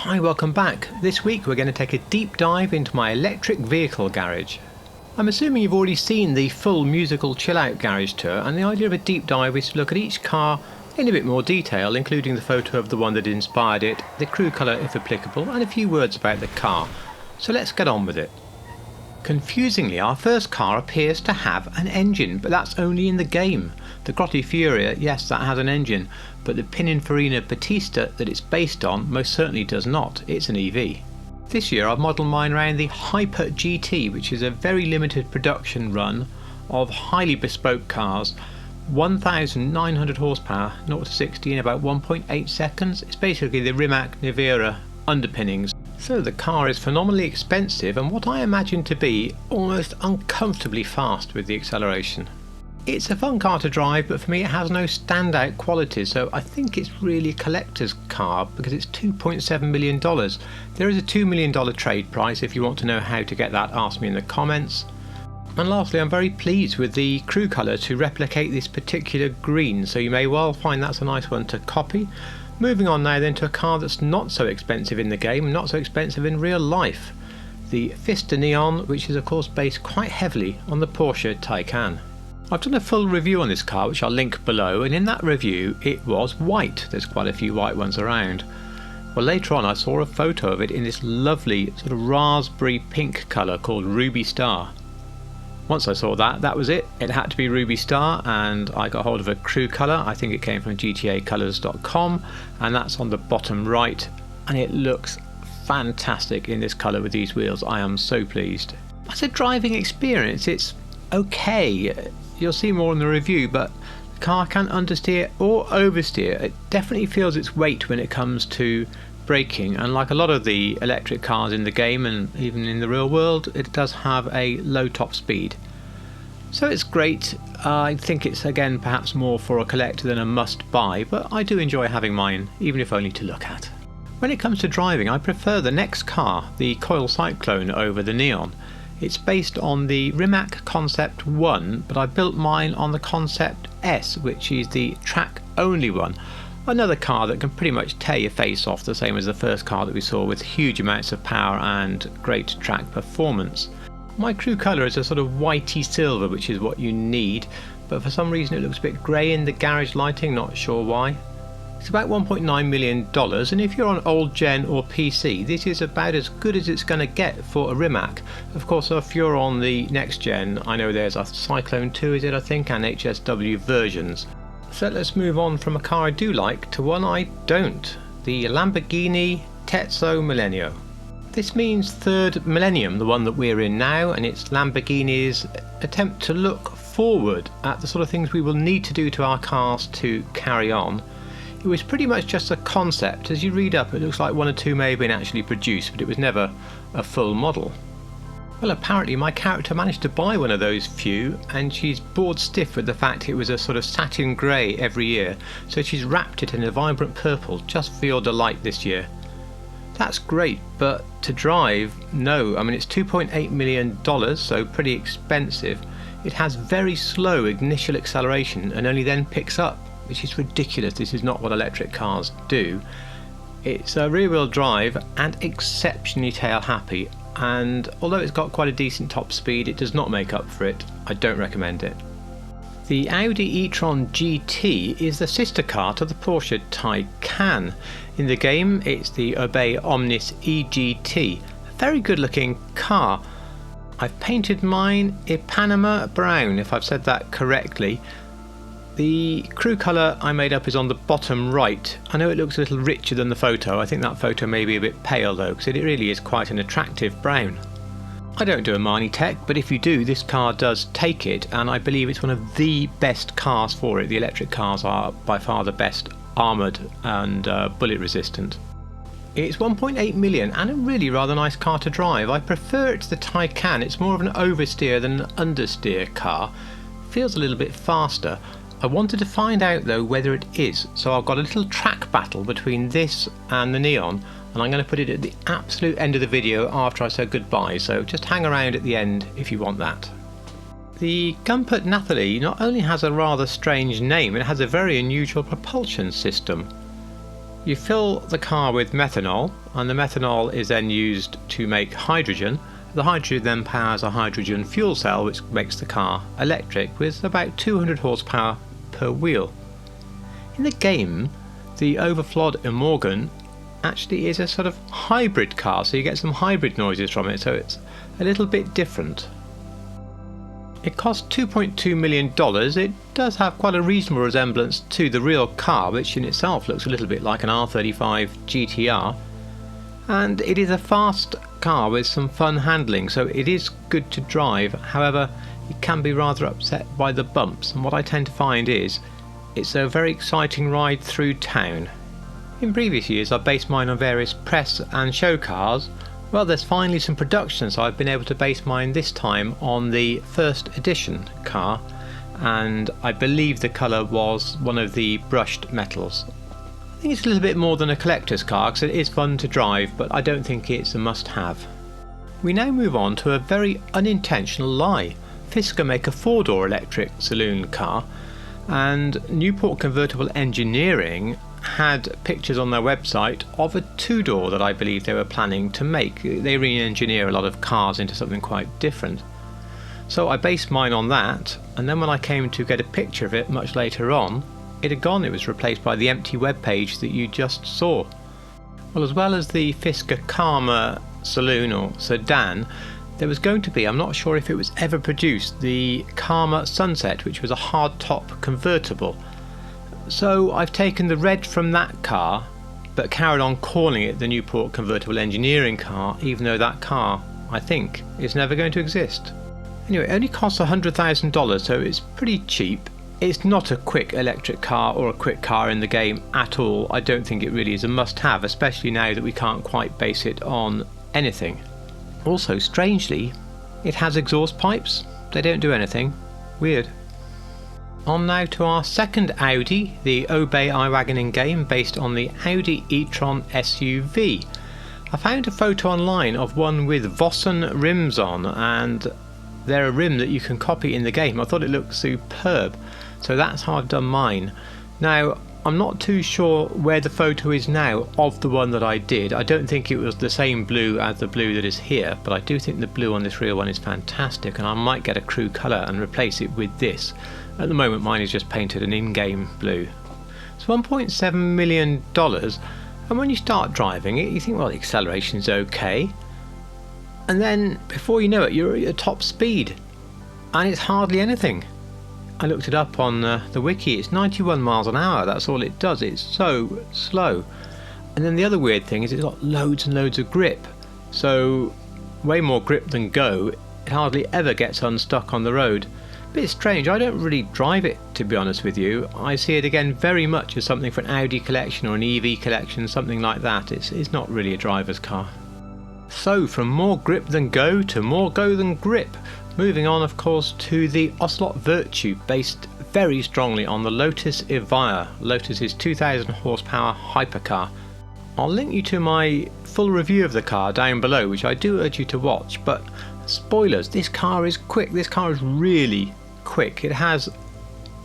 Hi, welcome back. This week we're going to take a deep dive into my electric vehicle garage. I'm assuming you've already seen the full musical chill out garage tour, and the idea of a deep dive is to look at each car in a bit more detail, including the photo of the one that inspired it, the crew colour if applicable, and a few words about the car. So let's get on with it. Confusingly, our first car appears to have an engine, but that's only in the game. The Grotti Furia, yes, that has an engine, but the Pininfarina Battista that it's based on most certainly does not. It's an EV. This year I've modelled mine around the Hyper GT, which is a very limited production run of highly bespoke cars. 1,900 horsepower, 0 to 60 in about 1.8 seconds. It's basically the Rimac Nevera underpinnings. So the car is phenomenally expensive and what I imagine to be almost uncomfortably fast with the acceleration. It's a fun car to drive, but for me it has no standout qualities, so I think it's really a collector's car because it's $2.7 million. There is a $2 million trade price. If you want to know how to get that, ask me in the comments. And lastly, I'm very pleased with the crew colour to replicate this particular green, so you may well find that's a nice one to copy. Moving on now then to a car that's not so expensive in the game, not so expensive in real life. The Pfister Neon, which is of course based quite heavily on the Porsche Taycan. I've done a full review on this car which I'll link below, and in that review it was white. There's quite a few white ones around. Well, later on I saw a photo of it in this lovely sort of raspberry pink colour called Ruby Star. Once I saw that, that was it. It had to be Ruby Star, and I got hold of a crew colour. I think it came from gtacolours.com, and that's on the bottom right, and it looks fantastic in this colour with these wheels. I am so pleased. As a driving experience, it's okay. You'll see more in the review, but the car can understeer or oversteer. It definitely feels its weight when it comes to braking, and like a lot of the electric cars in the game and even in the real world, it does have a low top speed. So it's great. I think it's again perhaps more for a collector than a must buy, but I do enjoy having mine, even if only to look at. When it comes to driving, I prefer the next car, the Coil Cyclone, over the Neon. It's based on the Rimac Concept 1, but I built mine on the Concept S, which is the track only one. Another car that can pretty much tear your face off, the same as the first car that we saw, with huge amounts of power and great track performance. My crew colour is a sort of whitey silver, which is what you need, but for some reason it looks a bit grey in the garage lighting, not sure why. It's about $1.9 million, and if you're on old gen or PC, this is about as good as it's going to get for a Rimac. Of course, if you're on the next gen, I know there's a Cyclone 2, is it, I think, and HSW versions. So let's move on from a car I do like to one I don't, the Lamborghini Terzo Millennio. This means third millennium, the one that we're in now, and it's Lamborghini's attempt to look forward at the sort of things we will need to do to our cars to carry on. It was pretty much just a concept. As you read up, it looks like one or two may have been actually produced, but it was never a full model. Well, apparently my character managed to buy one of those few, and she's bored stiff with the fact it was a sort of satin grey every year, so she's wrapped it in a vibrant purple just for your delight this year. That's great, but to drive, no. I mean, it's $2.8 million, so pretty expensive. It has very slow initial acceleration and only then picks up, which is ridiculous. This is not what electric cars do. It's a rear-wheel drive and exceptionally tail-happy, and although it's got quite a decent top speed, it does not make up for it. I don't recommend it. The Audi e-tron GT is the sister car to the Porsche Taycan. In the game, it's the Obey Omnis EGT, a very good looking car. I've painted mine Ipanema brown, if I've said that correctly. The crew colour I made up is on the bottom right. I know it looks a little richer than the photo. I think that photo may be a bit pale though, because it really is quite an attractive brown. I don't do a Marnie tech, but if you do, this car does take it, and I believe it's one of the best cars for it. The electric cars are by far the best armoured and bullet resistant. It's 1.8 million and a really rather nice car to drive. I prefer it to the Taycan. It's more of an oversteer than an understeer car. Feels a little bit faster. I wanted to find out though whether it is, so I've got a little track battle between this and the Neon, and I'm going to put it at the absolute end of the video after I say goodbye, so just hang around at the end if you want that. The Gumpert Nathalie not only has a rather strange name, it has a very unusual propulsion system. You fill the car with methanol, and the methanol is then used to make hydrogen. The hydrogen then powers a hydrogen fuel cell, which makes the car electric with about 200 horsepower per wheel. In the game, the Överflöd Imorgon actually is a sort of hybrid car, so you get some hybrid noises from it, so it's a little bit different. It cost $2.2 million. It does have quite a reasonable resemblance to the real car, which in itself looks a little bit like an R35 GTR, and it is a fast car with some fun handling, so it is good to drive. However, it can be rather upset by the bumps, and what I tend to find is it's a very exciting ride through town. In previous years I've based mine on various press and show cars. Well, there's finally some production, so I've been able to base mine this time on the first edition car, and I believe the colour was one of the brushed metals. I think it's a little bit more than a collector's car because it is fun to drive, but I don't think it's a must-have. We now move on to a very unintentional lie. Fisker make a four-door electric saloon car, and Newport Convertible Engineering had pictures on their website of a two-door that I believe they were planning to make. They re-engineer a lot of cars into something quite different. So I based mine on that, and then when I came to get a picture of it much later on, it had gone. It was replaced by the empty web page that you just saw. Well, as well as the Fisker Karma saloon or sedan, there was going to be, I'm not sure if it was ever produced, the Karma Sunset, which was a hard-top convertible. So I've taken the red from that car, but carried on calling it the Newport Convertible Engineering car, even though that car, I think, is never going to exist. Anyway, it only costs $100,000, so it's pretty cheap. It's not a quick electric car or a quick car in the game at all. I don't think it really is a must-have, especially now that we can't quite base it on anything. Also, strangely, it has exhaust pipes. They don't do anything. Weird. On now to our second Audi, the Obey I-Wagen in game, based on the Audi e-tron SUV. I found a photo online of one with Vossen rims on, and they're a rim that you can copy in the game. I thought it looked superb, so that's how I've done mine. Now, I'm not too sure where the photo is now of the one that I did. I don't think it was the same blue as the blue that is here, but I do think the blue on this real one is fantastic, and I might get a crew colour and replace it with this. At the moment mine is just painted an in-game blue. It's $1.7 million, and when you start driving it you think, well, the acceleration's okay, and then before you know it you're at your top speed and it's hardly anything. I looked it up on the wiki. It's 91 miles an hour. That's all it does. It's so slow. And then the other weird thing is it's got loads and loads of grip. So way more grip than go. It hardly ever gets unstuck on the road. Bit strange. I don't really drive it, to be honest with you. I see it again very much as something for an Audi collection or an EV collection, something like that. It's not really a driver's car. So from more grip than go to more go than grip. Moving on, of course, to the Ocelot Virtue, based very strongly on the Lotus Evija, Lotus's 2000 horsepower hypercar. I'll link you to my full review of the car down below, which I do urge you to watch, but spoilers, this car is quick. This car is really quick. It has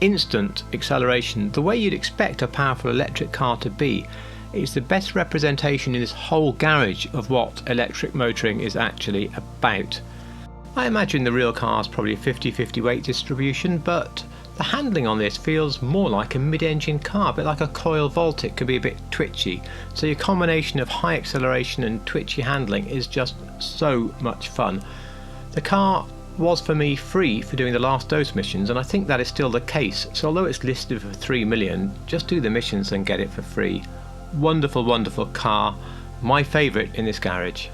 instant acceleration, the way you'd expect a powerful electric car to be. It's the best representation in this whole garage of what electric motoring is actually about. I imagine the real car is probably a 50-50 weight distribution, but the handling on this feels more like a mid-engine car, a bit like a Coil Voltic could be a bit twitchy. So your combination of high acceleration and twitchy handling is just so much fun. The car was for me free for doing the last dose missions, and I think that is still the case. So although it's listed for $3 million, just do the missions and get it for free. Wonderful, wonderful car. My favourite in this garage.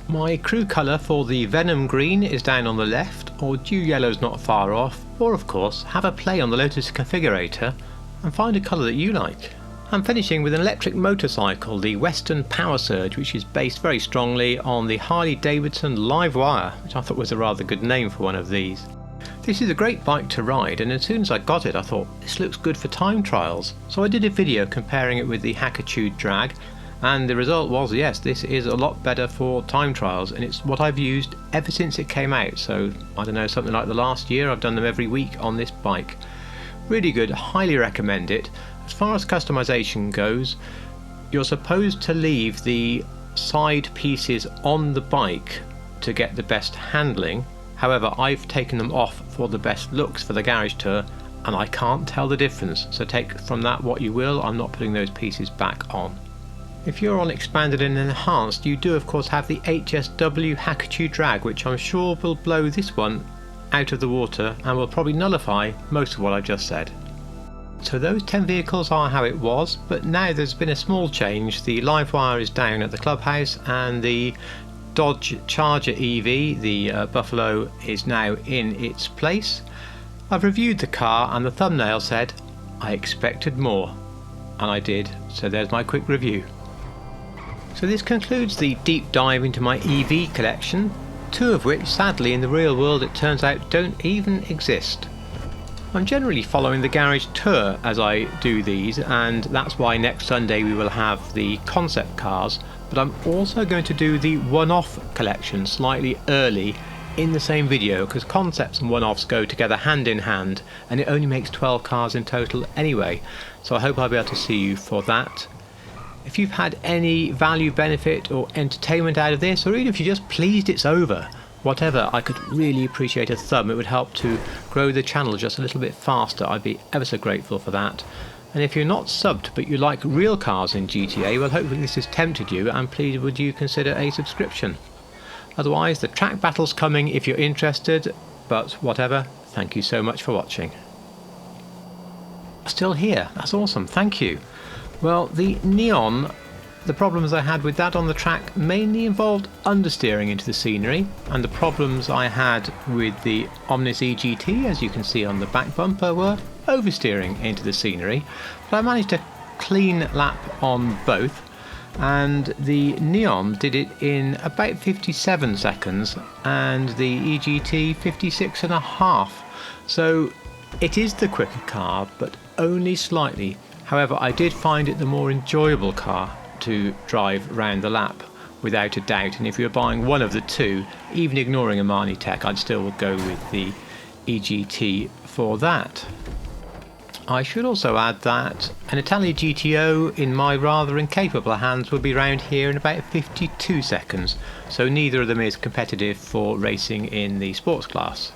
My crew colour for the Venom Green is down on the left, or Dew Yellow's not far off, or of course have a play on the Lotus configurator and find a colour that you like. I'm finishing with an electric motorcycle, the Western Power Surge, which is based very strongly on the Harley Davidson Livewire, which I thought was a rather good name for one of these. This is a great bike to ride, and as soon as I got it I thought this looks good for time trials, so I did a video comparing it with the Hackitude Drag. And the result was, yes, this is a lot better for time trials, and it's what I've used ever since it came out. So I don't know, something like the last year. I've done them every week on this bike. Really good, highly recommend it. As far as customization goes, you're supposed to leave the side pieces on the bike to get the best handling. However, I've taken them off for the best looks for the garage tour, and I can't tell the difference, so take from that what you will. I'm not putting those pieces back on. If you're on expanded and enhanced, you do of course have the HSW Hakuchu drag, which I'm sure will blow this one out of the water and will probably nullify most of what I just said. So those 10 vehicles are how it was, but now there's been a small change. The live wire is down at the clubhouse, and the Dodge Charger EV, the Buffalo, is now in its place. I've reviewed the car and the thumbnail said I expected more, and I did, so there's my quick review. So this concludes the deep dive into my EV collection, two of which sadly in the real world it turns out don't even exist. I'm generally following the garage tour as I do these, and that's why next Sunday we will have the concept cars, but I'm also going to do the one-off collection slightly early in the same video, because concepts and one-offs go together hand in hand, and it only makes 12 cars in total anyway, so I hope I'll be able to see you for that. If you've had any value, benefit or entertainment out of this, or even if you're just pleased it's over, whatever, I could really appreciate a thumb. It would help to grow the channel just a little bit faster. I'd be ever so grateful for that. And if you're not subbed but you like real cars in GTA, well, hopefully this has tempted you, and please would you consider a subscription. Otherwise, the track battle's coming if you're interested, but whatever, thank you so much for watching. Still here, that's awesome, thank you. Well, the Neon, the problems I had with that on the track mainly involved understeering into the scenery, and the problems I had with the Omnis EGT, as you can see on the back bumper, were oversteering into the scenery, but I managed a clean lap on both, and the Neon did it in about 57 seconds and the EGT 56.5, so it is the quicker car, but only slightly. However, I did find it the more enjoyable car to drive round the lap, without a doubt, and if you're buying one of the two, even ignoring a Marni Tech, I'd still go with the EGT for that. I should also add that an Italian GTO in my rather incapable hands would be round here in about 52 seconds, so neither of them is competitive for racing in the sports class.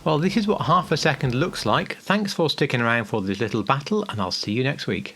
Well, this is what half a second looks like. Thanks for sticking around for this little battle, and I'll see you next week.